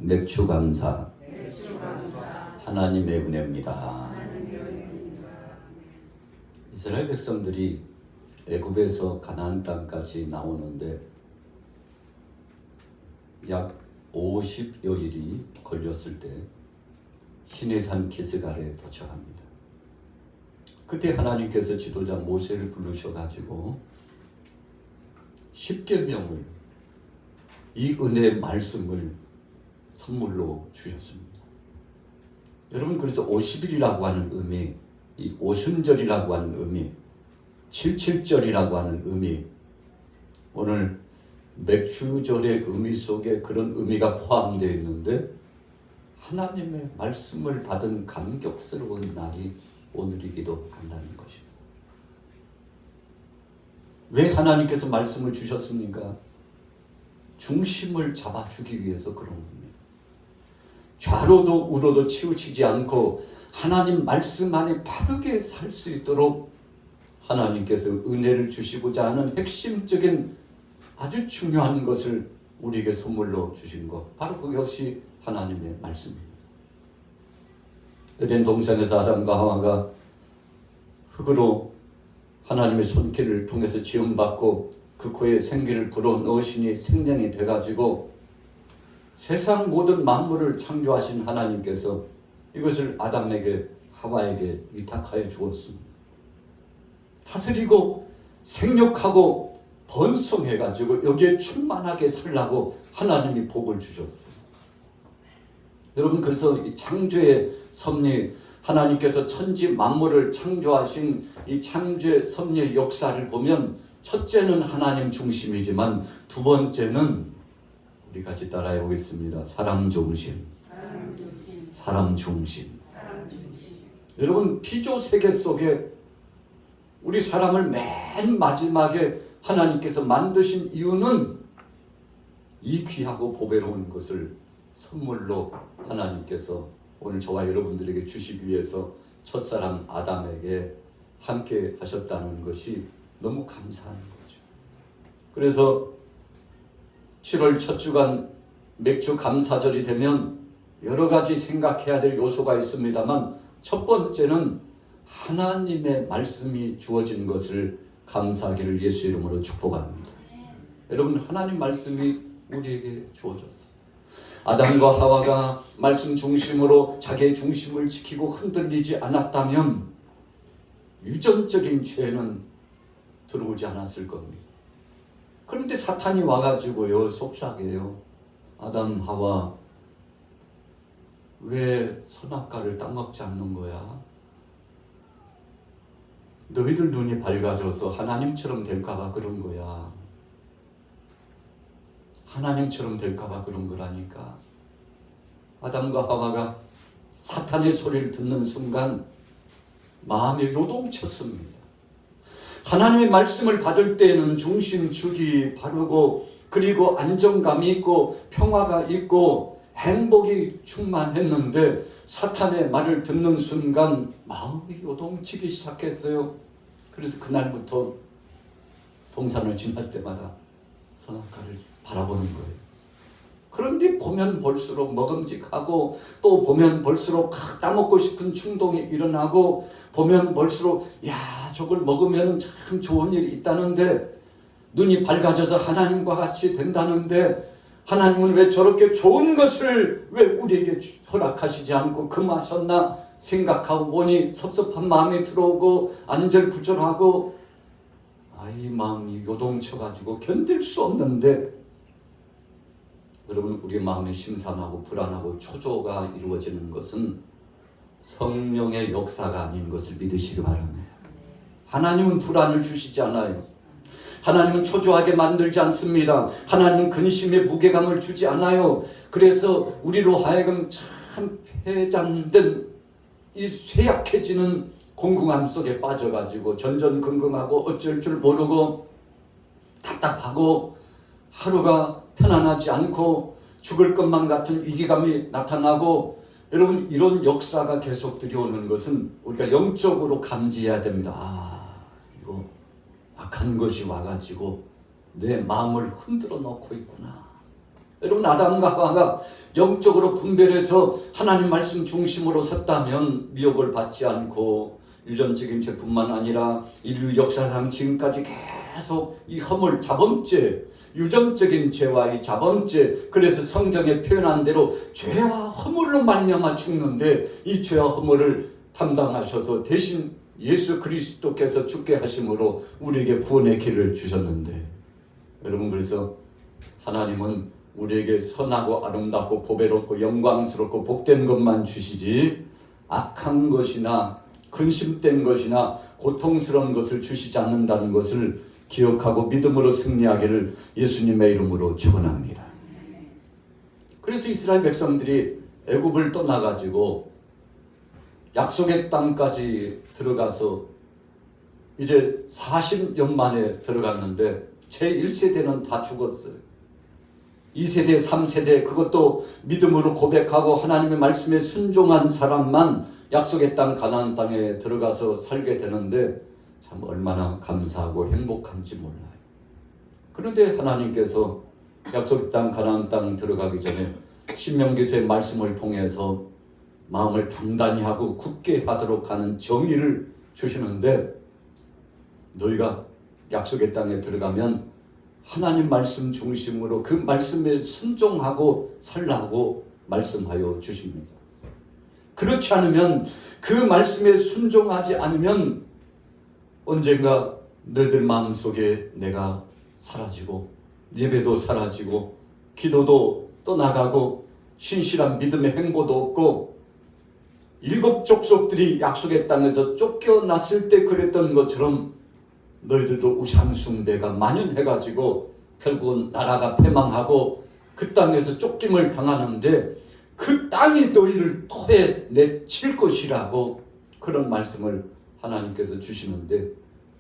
맥주감사 하나님의 은혜입니다. 이스라엘 백성들이 애굽에서 가나안 땅까지 나오는데 약 50여일이 걸렸을 때 시내산 기스갈에 도착합니다. 그때 하나님께서 지도자 모세를 부르셔가지고 십계명을, 이 은혜의 말씀을 선물로 주셨습니다. 여러분, 그래서 50일이라고 하는 의미, 이 오순절이라고 하는 의미, 77절이라고 하는 의미, 오늘 맥주절의 의미 속에 그런 의미가 포함되어 있는데, 하나님의 말씀을 받은 감격스러운 날이 오늘이기도 한다는 것입니다. 왜 하나님께서 말씀을 주셨습니까? 중심을 잡아주기 위해서 그런 겁니다. 좌로도 우로도 치우치지 않고 하나님 말씀 안에 바르게 살 수 있도록 하나님께서 은혜를 주시고자 하는 핵심적인 아주 중요한 것을 우리에게 선물로 주신 것, 바로 그것이 하나님의 말씀입니다. 에덴 동산에서 아담과 하와가 흙으로 하나님의 손길을 통해서 지음받고 그 코에 생기를 불어넣으시니 생명이 돼가지고 세상 모든 만물을 창조하신 하나님께서 이것을 아담에게 하와에게 위탁하여 주었습니다. 다스리고 생육하고 번성해가지고 여기에 충만하게 살라고 하나님이 복을 주셨어요. 여러분, 그래서 이 창조의 섭리, 하나님께서 천지 만물을 창조하신 이 창조의 섭리의 역사를 보면 첫째는 하나님 중심이지만 두 번째는 우리 같이 따라해 보겠습니다. 사람 중심. 사람 중심. 여러분, 피조 세계 속에 우리 사람을 맨 마지막에 하나님께서 만드신 이유는 이 귀하고 보배로운 것을 선물로 하나님께서 오늘 저와 여러분들에게 주시기 위해서 첫사람 아담에게 함께 하셨다는 것이 너무 감사한 거죠. 그래서 7월 첫 주간 맥주 감사절이 되면 여러 가지 생각해야 될 요소가 있습니다만, 첫 번째는 하나님의 말씀이 주어진 것을 감사하기를 예수 이름으로 축복합니다. 여러분, 하나님 말씀이 우리에게 주어졌어요. 아담과 하와가 말씀 중심으로 자기의 중심을 지키고 흔들리지 않았다면 유전적인 죄는 들어오지 않았을 겁니다. 그런데 사탄이 와가지고요, 속삭여요. 아담, 하와, 왜 선악과를 따먹지 않는 거야? 너희들 눈이 밝아져서 하나님처럼 될까봐 그런 거야. 하나님처럼 될까봐 그런 거라니까. 아담과 하와가 사탄의 소리를 듣는 순간 마음이 요동쳤습니다. 하나님의 말씀을 받을 때에는 중심 주기 바르고, 그리고 안정감이 있고 평화가 있고 행복이 충만했는데, 사탄의 말을 듣는 순간 마음이 요동치기 시작했어요. 그래서 그날부터 동산을 지날 때마다 선악과를 바라보는 거예요. 그런데 보면 볼수록 먹음직하고, 또 보면 볼수록 따먹고 싶은 충동이 일어나고, 보면 볼수록 야, 저걸 먹으면 참 좋은 일이 있다는데, 눈이 밝아져서 하나님과 같이 된다는데, 하나님은 왜 저렇게 좋은 것을 왜 우리에게 허락하시지 않고 금하셨나 생각하고 보니 섭섭한 마음이 들어오고 안절부절하고, 이 마음이 요동쳐가지고 견딜 수 없는데, 여러분, 우리 마음이 심산하고 불안하고 초조가 이루어지는 것은 성령의 역사가 아닌 것을 믿으시기 바랍니다. 하나님은 불안을 주시지 않아요. 하나님은 초조하게 만들지 않습니다. 하나님은 근심의 무게감을 주지 않아요. 그래서 우리로 하여금 참 폐장된 이 쇠약해지는 공공함 속에 빠져가지고 전전긍긍하고 어쩔 줄 모르고 답답하고 하루가 편안하지 않고 죽을 것만 같은 위기감이 나타나고, 여러분, 이런 역사가 계속 들여오는 것은 우리가 영적으로 감지해야 됩니다. 이거 악한 것이 와가지고 내 마음을 흔들어 놓고 있구나. 여러분, 아담과 하와가 영적으로 분별해서 하나님 말씀 중심으로 섰다면 미혹을 받지 않고 유전적인 죄뿐만 아니라 인류 역사상 지금까지 계속 이 허물, 자범죄, 유전적인 죄와 이 자범죄, 그래서 성경에 표현한 대로 죄와 허물로 말미암아 죽는데, 이 죄와 허물을 담당하셔서 대신 예수 그리스도께서 죽게 하심으로 우리에게 구원의 길을 주셨는데, 여러분, 그래서 하나님은 우리에게 선하고 아름답고 보배롭고 영광스럽고 복된 것만 주시지 악한 것이나 근심된 것이나 고통스러운 것을 주시지 않는다는 것을 기억하고 믿음으로 승리하기를 예수님의 이름으로 축원합니다. 그래서 이스라엘 백성들이 애굽을 떠나가지고 약속의 땅까지 들어가서 이제 40년 만에 들어갔는데 제1세대는 다 죽었어요. 2세대, 3세대, 그것도 믿음으로 고백하고 하나님의 말씀에 순종한 사람만 약속의 땅 가나안 땅에 들어가서 살게 되는데 참 얼마나 감사하고 행복한지 몰라요. 그런데 하나님께서 약속의 땅 가나안 땅 들어가기 전에 신명기서의 말씀을 통해서 마음을 단단히 하고 굳게 하도록 하는 정의를 주시는데, 너희가 약속의 땅에 들어가면 하나님 말씀 중심으로 그 말씀에 순종하고 살라고 말씀하여 주십니다. 그렇지 않으면, 그 말씀에 순종하지 않으면 언젠가 너희들 마음속에 내가 사라지고 예배도 사라지고 기도도 떠나가고 신실한 믿음의 행보도 없고, 일곱 족속들이 약속의 땅에서 쫓겨났을 때 그랬던 것처럼 너희들도 우상숭배가 만연해가지고 결국은 나라가 패망하고 그 땅에서 쫓김을 당하는데, 그 땅이 너희를 토해내칠 것이라고 그런 말씀을 하나님께서 주시는데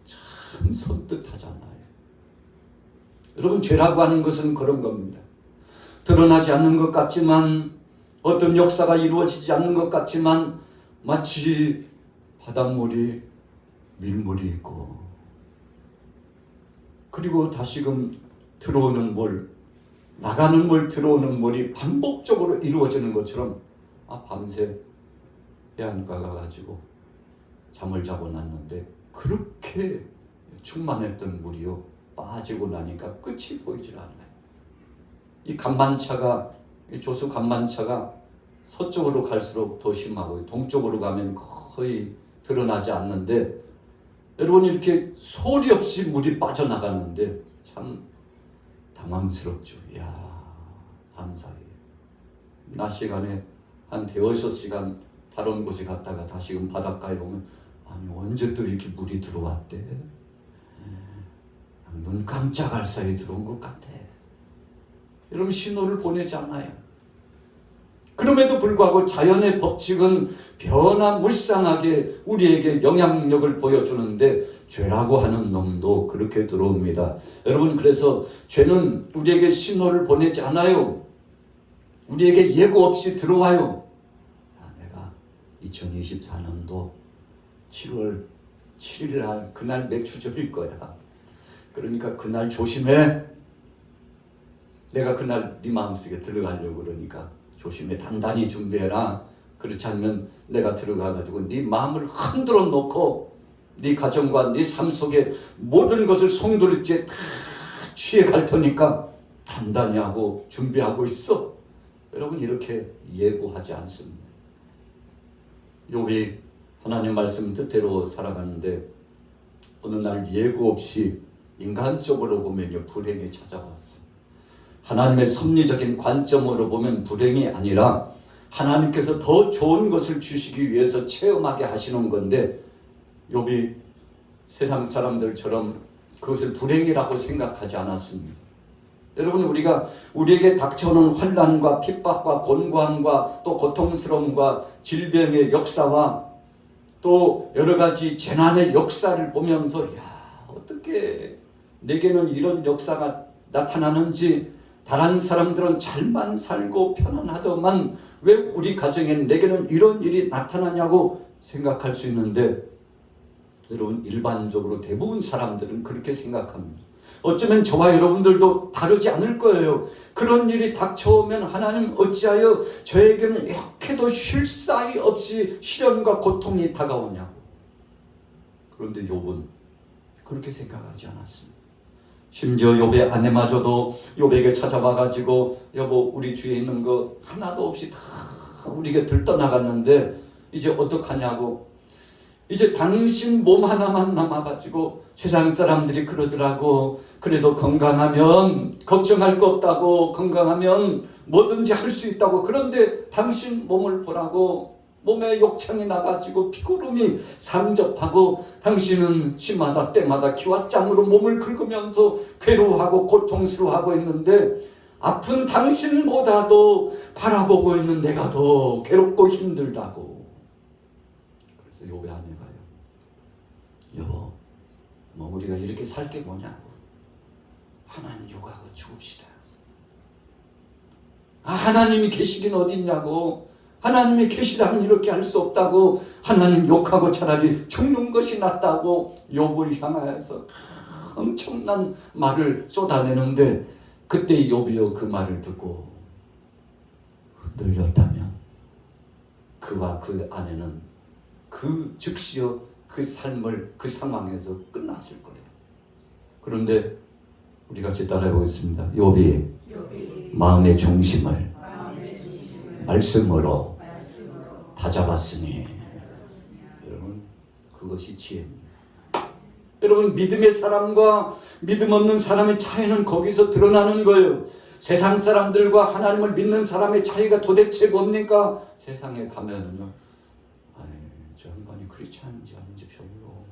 참 섬뜩하잖아요. 여러분, 죄라고 하는 것은 그런 겁니다. 드러나지 않는 것 같지만, 어떤 역사가 이루어지지 않는 것 같지만 마치 바닷물이 밀물이 있고, 그리고 다시금 들어오는 물, 나가는 물, 들어오는 물이 반복적으로 이루어지는 것처럼 밤새 해안가 가가지고 잠을 자고 났는데 그렇게 충만했던 물이요, 빠지고 나니까 끝이 보이질 않아요. 이 간만차가, 이 조수 간만차가 서쪽으로 갈수록 더 심하고 동쪽으로 가면 거의 드러나지 않는데, 여러분, 이렇게 소리 없이 물이 빠져나갔는데 참 당황스럽죠. 이야, 밤사이에 낮 시간에 한 대여섯 시간 다른 곳에 갔다가 다시금 바닷가에 오면, 아니 언제 또 이렇게 물이 들어왔대? 눈 깜짝할 사이에 들어온 것 같아. 여러분, 신호를 보내지 않아요. 그럼에도 불구하고 자연의 법칙은 변화무쌍하게 우리에게 영향력을 보여주는데, 죄라고 하는 놈도 그렇게 들어옵니다. 여러분, 그래서 죄는 우리에게 신호를 보내지 않아요. 우리에게 예고 없이 들어와요. 내가 2024년도 7월 7일 날 그날 맥주절일 거야. 그러니까 그날 조심해. 내가 그날 네 마음속에 들어가려고 그러니까 조심해. 단단히 준비해라. 그렇지 않으면 내가 들어가가지고 네 마음을 흔들어 놓고 네 가정과 네 삶 속에 모든 것을 송두리째 다 취해갈 테니까 단단히 하고 준비하고 있어. 여러분, 이렇게 예고하지 않습니다. 욥이 하나님 말씀 뜻대로 살아가는데 어느 날 예고 없이 인간적으로 보면 불행이 찾아왔어. 하나님의 섭리적인 관점으로 보면 불행이 아니라 하나님께서 더 좋은 것을 주시기 위해서 체험하게 하시는 건데, 욥이 세상 사람들처럼 그것을 불행이라고 생각하지 않았습니다. 여러분, 우리에게 닥쳐오는 환난과 핍박과 곤고함과 또 고통스러움과 질병의 역사와 또 여러 가지 재난의 역사를 보면서, 야, 어떻게 내게는 이런 역사가 나타나는지, 다른 사람들은 잘만 살고 편안하더만 왜 우리 가정에는 내게는 이런 일이 나타나냐고 생각할 수 있는데, 여러분, 일반적으로 대부분 사람들은 그렇게 생각합니다. 어쩌면 저와 여러분들도 다르지 않을 거예요. 그런 일이 닥쳐오면 하나님 어찌하여 저에게는 이렇게도 쉴 사이 없이 시련과 고통이 다가오냐고. 그런데 욥은 그렇게 생각하지 않았습니다. 심지어 욥의 아내마저도 욥에게 찾아와가지고 여보 우리 주위에 있는 거 하나도 없이 다 우리 곁을 떠나갔는데 이제 어떡하냐고. 이제 당신 몸 하나만 남아가지고 세상 사람들이 그러더라고. 그래도 건강하면 걱정할 거 없다고. 건강하면 뭐든지 할 수 있다고. 그런데 당신 몸을 보라고. 몸에 욕창이 나가지고 피고름이 상접하고 당신은 시마다 때마다 기와 짱으로 몸을 긁으면서 괴로워하고 고통스러워하고 있는데 아픈 당신보다도 바라보고 있는 내가 더 괴롭고 힘들다고. 그래서 욥의 아내가요. 여보, 뭐 우리가 이렇게 살 게 뭐냐고. 하나님 욕하고 죽읍시다. 아, 하나님이 계시긴 어디 있냐고. 하나님이 계시라면 이렇게 할 수 없다고. 하나님 욕하고 차라리 죽는 것이 낫다고 욥을 향하여서 엄청난 말을 쏟아내는데 그때 욥이요 그 말을 듣고 흔들렸다면 그와 그 아내는 그 즉시요 그 삶을 그 상황에서 끝났을 거예요. 그런데 우리 같이 따라해 보겠습니다. 욥이 마음의 중심을 말씀으로 다잡았으니. 여러분 그것이 지혜입니다. 여러분 믿음의 사람과 믿음 없는 사람의 차이는 거기서 드러나는 거예요. 세상 사람들과 하나님을 믿는 사람의 차이가 도대체 뭡니까? 세상에 가면은요, 저 양반이 크리스찬인지 아닌지 별로,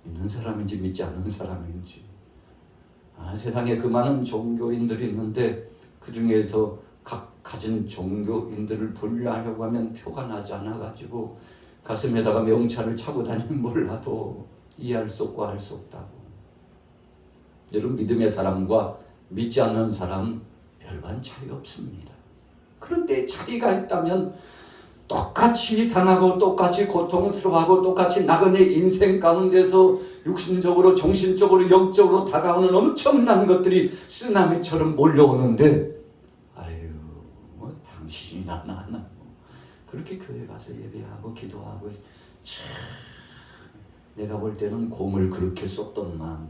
믿는 사람인지 믿지 않는 사람인지. 세상에 그 많은 종교인들이 있는데 그 중에서 각 가진 종교인들을 분류하려고 하면 표가 나지 않아가지고 가슴에다가 명찰을 차고 다니면 몰라도 이해할 수 없고 알 수 없다고. 여러분 믿음의 사람과 믿지 않는 사람 별반 차이 없습니다. 그런데 차이가 있다면 똑같이 당하고 똑같이 고통스러워하고 똑같이 나그네 인생 가운데서 육신적으로 정신적으로 영적으로 다가오는 엄청난 것들이 쓰나미처럼 몰려오는데 뭐 당신이나 나나 뭐 그렇게 교회 가서 예배하고 기도하고 참 내가 볼 때는 공을 그렇게 쏟던만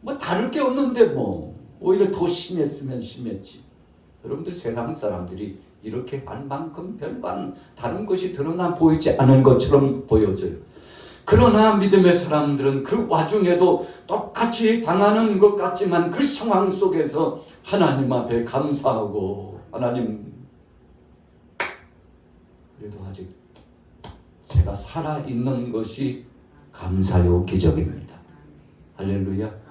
뭐 다를 게 없는데 뭐 오히려 더 심했으면 심했지. 여러분들 세상 사람들이 이렇게 할 만큼 별반 다른 것이 드러나 보이지 않은 것처럼 보여져요. 그러나 믿음의 사람들은 그 와중에도 똑같이 당하는 것 같지만 그 상황 속에서 하나님 앞에 감사하고 하나님 그래도 아직 제가 살아있는 것이 감사요 기적입니다. 할렐루야.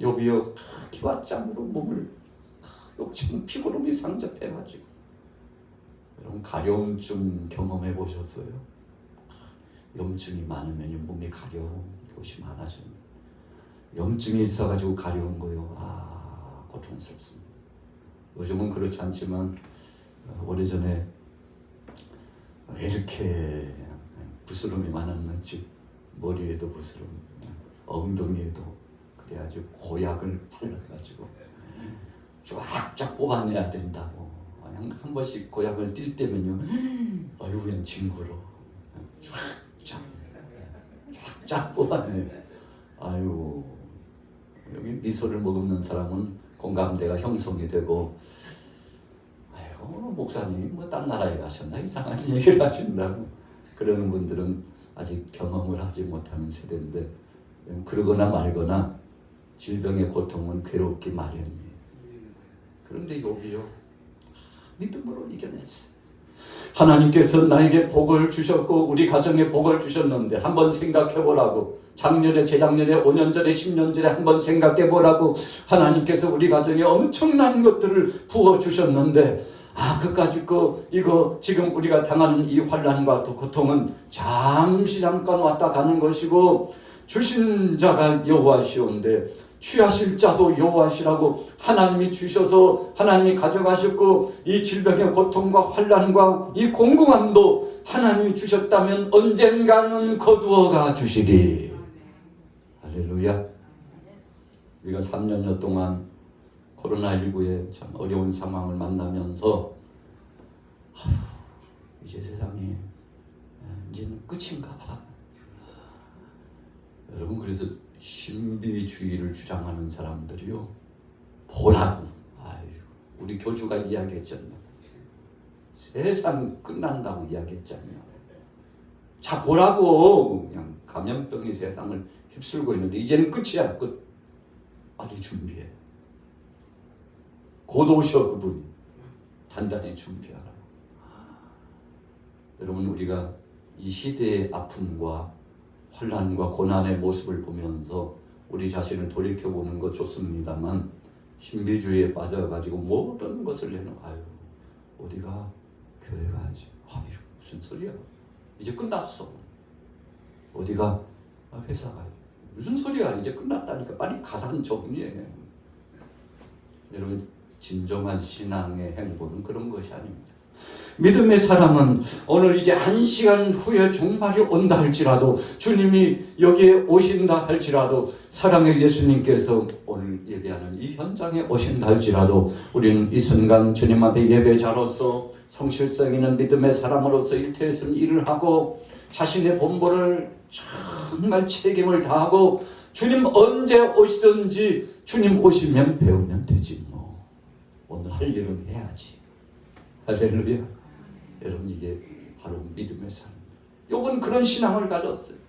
욥이요 기와 짬으로 몸을 욕심 피고름이 상접해가지고. 여러분 가려움증 경험해 보셨어요? 염증이 많으면 몸이 가려운 것이 많아져요. 염증이 있어가지고 가려운 거요. 고통스럽습니다. 요즘은 그렇지 않지만 오래전에 왜 이렇게 부스럼이 많았는지 머리에도 부스럼, 엉덩이에도 그래가지고 고약을 발라가지고 쫙쫙 뽑아내야 된다고. 그냥 한 번씩 고약을 뛸 때면요, 웬 징그러. 쫙쫙 뽑아내. 여기 미소를 머금는 사람은 공감대가 형성이 되고, 목사님 뭐 딴 나라에 가셨나 이상한 얘기를 하신다고. 그러는 분들은 아직 경험을 하지 못하는 세대인데, 그러거나 말거나 질병의 고통은 괴롭기 마련이에요. 그런데 욥이요 믿음으로 이겨냈어요. 하나님께서 나에게 복을 주셨고 우리 가정에 복을 주셨는데 한번 생각해보라고. 작년에, 재작년에, 5년 전에, 10년 전에 한번 생각해보라고. 하나님께서 우리 가정에 엄청난 것들을 부어주셨는데 그까짓 거 이거 지금 우리가 당하는 이 환난과 또 고통은 잠깐 왔다 가는 것이고 주신 자가 여호와시온데 취하실 자도 여호와시라고. 하나님이 주셔서 하나님이 가져가셨고 이 질병의 고통과 환난과 이 공공함도 하나님이 주셨다면 언젠가는 거두어가 주시리. 할렐루야. 우리가 3년여 동안 코로나19의 참 어려운 상황을 만나면서 이제 세상이 이제는 끝인가 봐. 여러분, 그래서 신비주의를 주장하는 사람들이요, 보라고. 우리 교주가 이야기했잖아요. 세상 끝난다고 이야기했잖아요. 자, 보라고. 그냥 감염병이 세상을 휩쓸고 있는데 이제는 끝이야, 끝. 빨리 준비해. 곧 오셔, 그분이. 단단히 준비하라. 여러분, 우리가 이 시대의 아픔과 환난과 고난의 모습을 보면서 우리 자신을 돌이켜보는 것 좋습니다만, 신비주의에 빠져가지고 모든 것을 해놓고, 어디가? 교회 가야지. 무슨 소리야? 이제 끝났어. 어디가? 회사 가야지. 무슨 소리야? 이제 끝났다니까. 빨리 가산 정리해. 여러분, 진정한 신앙의 행보는 그런 것이 아닙니다. 믿음의 사람은 오늘 이제 1시간 후에 종말이 온다 할지라도, 주님이 여기에 오신다 할지라도, 사랑의 예수님께서 오늘 예배하는 이 현장에 오신다 할지라도, 우리는 이 순간 주님 앞에 예배자로서, 성실성 있는 믿음의 사람으로서 일터에서는 일을 하고 자신의 본분을 정말 책임을 다하고, 주님 언제 오시든지 주님 오시면 배우면 되지 뭐. 오늘 할 일은 해야지. 할렐루야. 여러분, 이게 바로 믿음의 삶. 요건 그런 신앙을 가졌어요.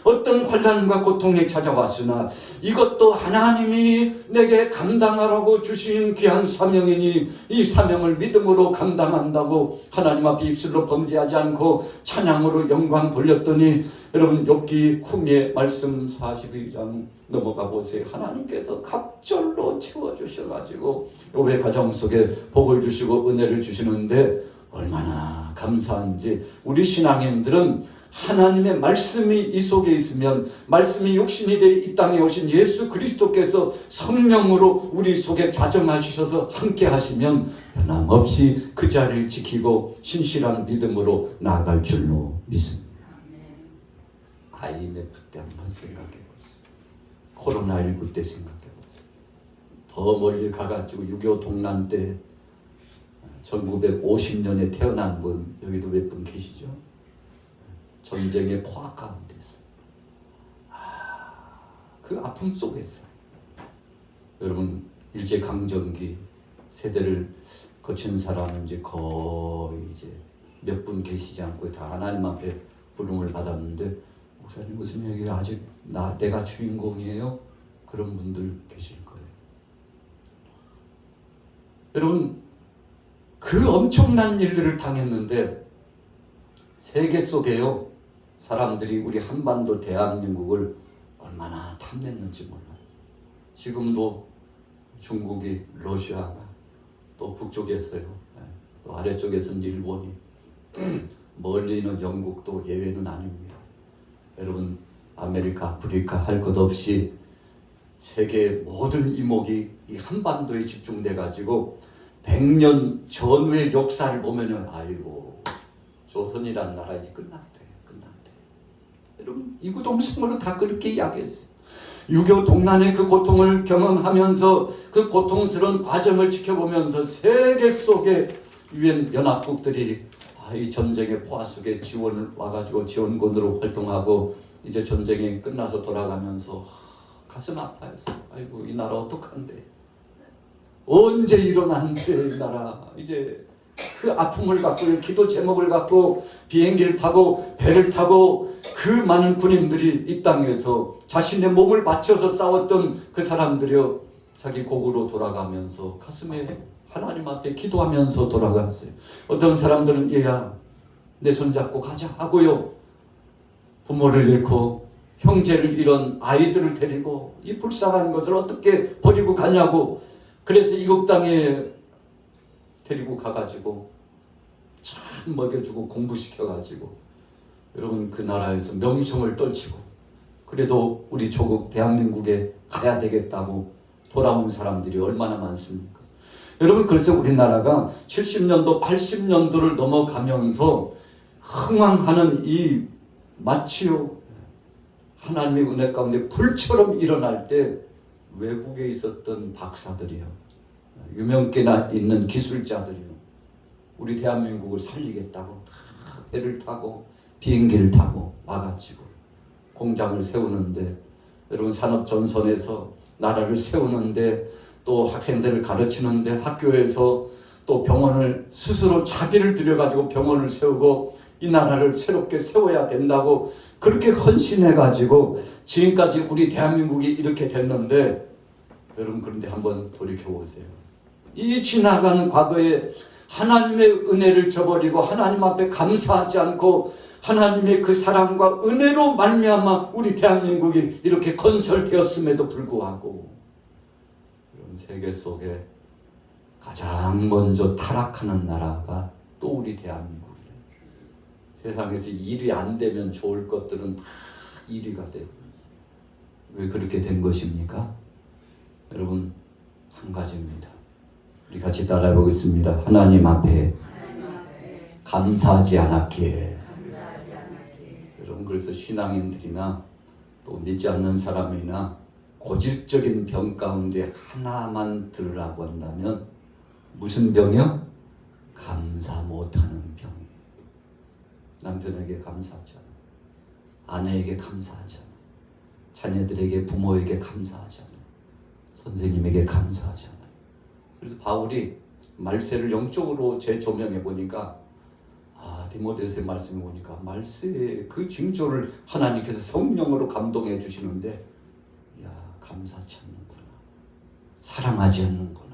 어떤 환난과 고통이 찾아왔으나 이것도 하나님이 내게 감당하라고 주신 귀한 사명이니 이 사명을 믿음으로 감당한다고 하나님 앞에 입술로 범죄하지 않고 찬양으로 영광 돌렸더니, 여러분, 욥기 후미의 말씀 42장 넘어가 보세요. 하나님께서 갑절로 채워주셔가지고 욥의 가정 속에 복을 주시고 은혜를 주시는데 얼마나 감사한지. 우리 신앙인들은 하나님의 말씀이 이 속에 있으면, 말씀이 육신이 되어 이 땅에 오신 예수 그리스도께서 성령으로 우리 속에 좌정하셔서 함께 하시면 변함없이 그 자리를 지키고 신실한 믿음으로 나아갈 줄로 믿습니다. IMF 때 한번 생각해 보세요. 코로나19 때 생각해 보세요. 더 멀리 가가지고 6.25 동란 때 1950년에 태어난 분, 여기도 몇 분 계시죠? 전쟁의 포화 가운데서, 그 아픔 속에서, 여러분, 일제강점기 세대를 거친 사람은 이제 거의 이제 몇 분 계시지 않고 다 하나님 앞에 부름을 받았는데, 목사님 무슨 얘기야? 아직 내가 주인공이에요? 그런 분들 계실 거예요. 여러분, 그 엄청난 일들을 당했는데 세계 속에요, 사람들이 우리 한반도 대한민국을 얼마나 탐냈는지 몰라요. 지금도 중국이, 러시아가, 또 북쪽에서요, 또 아래쪽에서는 일본이, 멀리는 영국도 예외는 아닙니다. 여러분, 아메리카, 아프리카 할 것 없이 세계의 모든 이목이 이 한반도에 집중돼 가지고 100년 전후의 역사를 보면은, 아이고, 조선이라는 나라 이제 끝났대. 여러분, 이구동성으로 다 그렇게 이야기했어요. 6.25 동란의 그 고통을 경험하면서, 그 고통스러운 과정을 지켜보면서 세계 속의 유엔 연합국들이 이 전쟁의 포화 속에 지원을 와가지고 지원군으로 활동하고, 이제 전쟁이 끝나서 돌아가면서 가슴 아파했어. 아이고, 이 나라 어떡한데, 언제 일어난대 이 나라. 이제 그 아픔을 갖고, 기도 제목을 갖고 비행기를 타고 배를 타고 그 많은 군인들이 이 땅에서 자신의 몸을 바쳐서 싸웠던 그 사람들이요, 자기 고국으로 돌아가면서 가슴에 하나님 앞에 기도하면서 돌아갔어요. 어떤 사람들은 얘야, 내 손잡고 가자 하고요, 부모를 잃고 형제를 잃은 아이들을 데리고 이 불쌍한 것을 어떻게 버리고 가냐고, 그래서 이국 땅에 데리고 가가지고 참 먹여주고 공부시켜가지고, 여러분, 그 나라에서 명성을 떨치고, 그래도 우리 조국 대한민국에 가야 되겠다고 돌아온 사람들이 얼마나 많습니까? 여러분, 그래서 우리나라가 70년도 80년도를 넘어가면서 흥황하는 이 마치요, 하나님의 은혜 가운데 불처럼 일어날 때 외국에 있었던 박사들이요, 유명계나 있는 기술자들이요, 우리 대한민국을 살리겠다고 배를 타고 비행기를 타고 와가지고 공장을 세우는데, 여러분 산업 전선에서 나라를 세우는데, 또 학생들을 가르치는데, 학교에서 또 병원을 스스로 자비를 들여가지고 병원을 세우고 이 나라를 새롭게 세워야 된다고 그렇게 헌신해가지고 지금까지 우리 대한민국이 이렇게 됐는데, 여러분 그런데 한번 돌이켜보세요. 이 지나가는 과거에 하나님의 은혜를 저버리고 하나님 앞에 감사하지 않고 하나님의 그 사랑과 은혜로 말미암아 우리 대한민국이 이렇게 건설되었음에도 불구하고, 여러분 세계 속에 가장 먼저 타락하는 나라가 또 우리 대한민국이에요. 세상에서 일이 안 되면 좋을 것들은 다 1위가 돼요. 왜 그렇게 된 것입니까? 여러분 한 가지입니다. 우리 같이 따라해 보겠습니다. 하나님 앞에 감사하지 않았기에. 여러분 그래서 신앙인들이나 또 믿지 않는 사람이나 고질적인 병 가운데 하나만 들으라고 한다면 무슨 병이요? 감사 못하는 병이에요. 남편에게 감사하지 않아, 아내에게 감사하지 않아, 자녀들에게 부모에게 감사하지 않아, 선생님에게 감사하지 않아. 그래서 바울이 말세를 영적으로 재조명해 보니까, 디모데서의 말씀을 보니까 말세의 그 징조를 하나님께서 성령으로 감동해 주시는데, 야, 감사치 않는구나, 사랑하지 않는구나,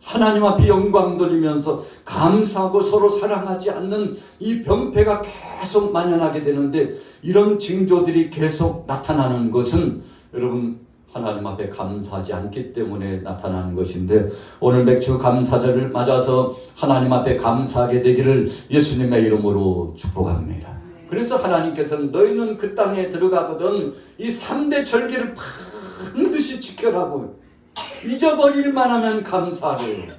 하나님 앞에 영광 돌리면서 감사하고 서로 사랑하지 않는 이 병폐가 계속 만연하게 되는데, 이런 징조들이 계속 나타나는 것은 여러분 하나님 앞에 감사하지 않기 때문에 나타나는 것인데, 오늘 맥주 감사절을 맞아서 하나님 앞에 감사하게 되기를 예수님의 이름으로 축복합니다. 그래서 하나님께서는 너희는 그 땅에 들어가거든 이 3대 절기를 반드시 지켜라고, 잊어버릴만 하면 감사를.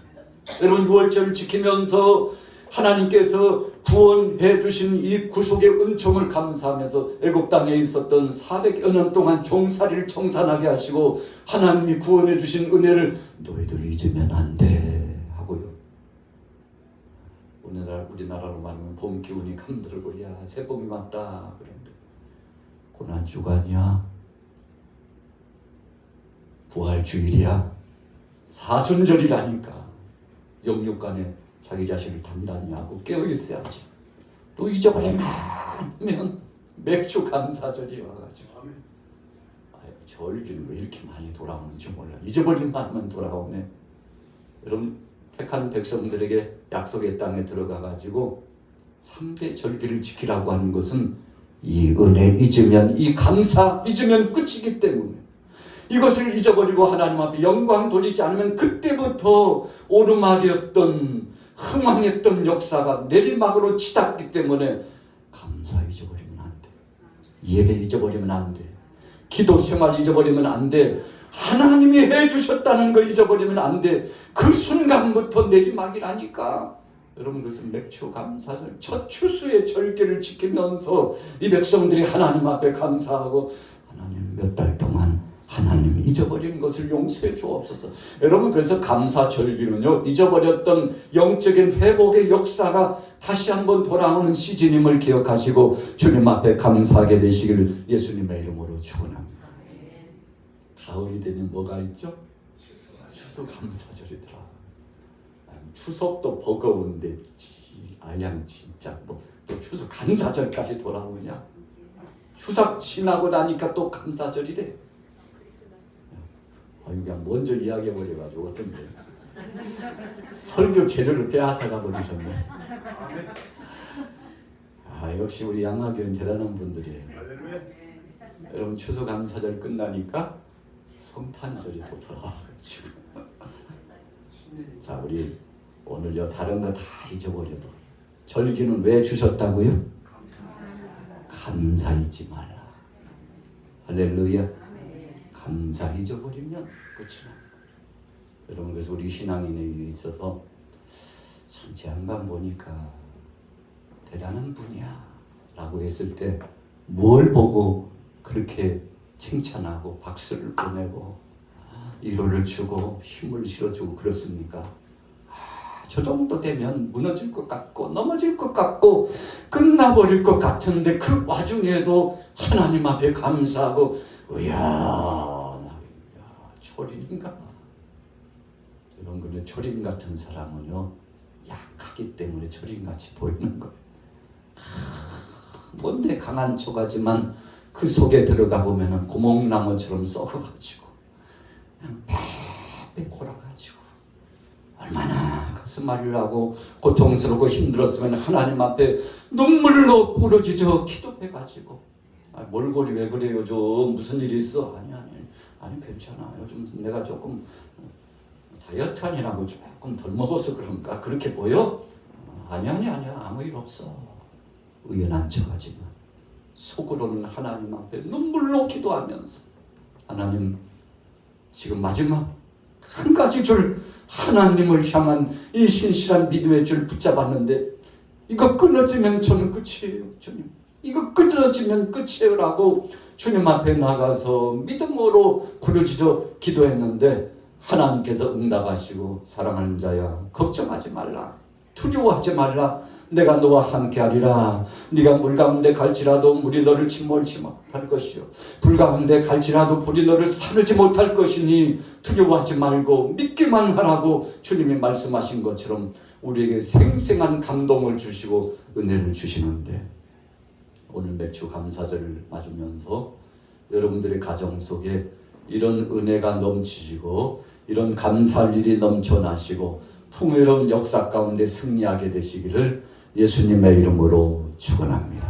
여러분 6월절을 지키면서 하나님께서 구원해 주신 이 구속의 은총을 감사하면서 애국 땅에 있었던 400여 년 동안 종살이를 청산하게 하시고 하나님이 구원해 주신 은혜를 너희들 잊으면 안 돼 하고요. 우리나라로 말하면 봄 기운이 감들고, 야 새봄이 왔다 그런데 고난주간이야, 부활주일이야, 사순절이라니까. 영육간에 자기 자신을 단단히 하고 깨어있어야지. 또 잊어버리면 맥주 감사절이 와가지고, 절기는 왜 이렇게 많이 돌아오는지 몰라. 잊어버릴만 하면 돌아오네. 여러분 택한 백성들에게 약속의 땅에 들어가가지고 3대 절기를 지키라고 하는 것은 이 은혜 잊으면, 이 감사 잊으면 끝이기 때문에, 이것을 잊어버리고 하나님 앞에 영광 돌리지 않으면 그때부터 오르막이었던 흥왕했던 역사가 내리막으로 치닫기 때문에 감사 잊어버리면 안 돼. 예배 잊어버리면 안 돼. 기도 생활 잊어버리면 안 돼. 하나님이 해주셨다는 거 잊어버리면 안 돼. 그 순간부터 내리막이라니까. 여러분 그래서 맥주 감사절, 첫 추수의 절기를 지키면서 이 백성들이 하나님 앞에 감사하고, 하나님 몇 달 동안 하나님 잊어버린 것을 용서해 주옵소서. 여러분 그래서 감사절기는요, 잊어버렸던 영적인 회복의 역사가 다시 한번 돌아오는 시즌임을 기억하시고 주님 앞에 감사하게 되시기를 예수님의 이름으로 축원합니다. 가을이 되면 뭐가 있죠? 추수감사절이더라. 추석도 버거운데 아양 진짜 또 추수감사절까지 돌아오냐? 추석 지나고 나니까 또 감사절이래. 그냥 먼저 이야기해버려가지고 어떤데 설교 재료를 빼앗아가 버리셨네. 역시 우리 양화교회는 대단한 분들이에요. 여러분 추수감사절 끝나니까 성탄절이 또 돌아와가지고 자, 우리 오늘요 다른 거 다 잊어버려도 절기는 왜 주셨다고요? 감사 잊지 말라. 할렐루야. 감사 잊어버리면 끝이 납니다. 여러분 그래서 우리 신앙인에게 있어서 참 제 양반 보니까 대단한 분이야 라고 했을 때 뭘 보고 그렇게 칭찬하고 박수를 보내고 위로를 주고 힘을 실어주고 그렇습니까? 저 정도 되면 무너질 것 같고 넘어질 것 같고 끝나버릴 것 같은데 그 와중에도 하나님 앞에 감사하고 초린인가? 이런 거는 초린 같은 사람은요 약하기 때문에 초린같이 보이는 거예요. 뭔데 강한 척하지만 그 속에 들어가 보면은 고목나무처럼 썩어가지고 그냥 빽빽 골아가지고 얼마나 가슴앓이를 하고 고통스럽고 힘들었으면 하나님 앞에 눈물로 부러지죠. 기도해가지고 몰골이 왜 그래 요즘 무슨 일이 있어? 아니 괜찮아. 요즘 내가 조금 다이어트 하느라고 조금 덜 먹어서 그런가 그렇게 보여? 아니야 아무 일 없어. 의연한 척하지만 속으로는 하나님 앞에 눈물로 기도하면서 하나님 지금 마지막 한 가지 줄 하나님을 향한 이 신실한 믿음의 줄 붙잡았는데 이거 끊어지면 저는 끝이에요. 주님 이거 끊어지면 끝이에요라고 주님 앞에 나가서 믿음으로 부르짖어 기도했는데 하나님께서 응답하시고 사랑하는 자야 걱정하지 말라 두려워하지 말라 내가 너와 함께하리라. 네가 물 가운데 갈지라도 물이 너를 침몰치 못할 것이요 불 가운데 갈지라도 불이 너를 사르지 못할 것이니 두려워하지 말고 믿기만 하라고 주님이 말씀하신 것처럼 우리에게 생생한 감동을 주시고 은혜를 주시는데 오늘 맥주 감사절을 맞으면서 여러분들의 가정 속에 이런 은혜가 넘치시고 이런 감사할 일이 넘쳐나시고 풍요로운 역사 가운데 승리하게 되시기를 예수님의 이름으로 축원합니다.